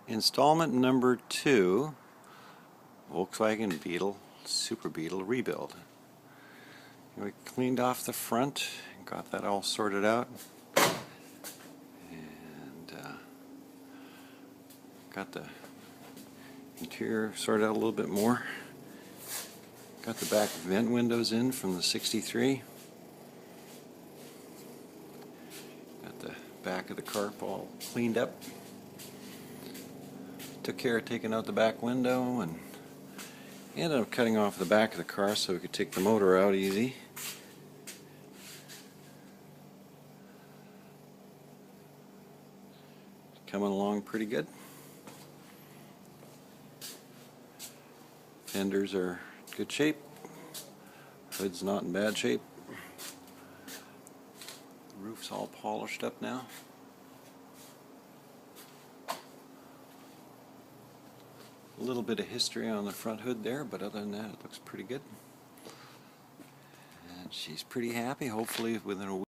Installment number 2, Volkswagen Beetle, Super Beetle rebuild. We cleaned off the front, got that all sorted out, and got the interior sorted out a little bit more. Got the back vent windows in from the 63. Got the back of the car all cleaned up. Took care of taking out the back window and ended up cutting off the back of the car so we could take the motor out easy. Coming along pretty good. Fenders are in good shape. Hood's not in bad shape. The roof's all polished up now. A little bit of history on the front hood there, but other than that it looks pretty good. And she's pretty happy. Hopefully within a week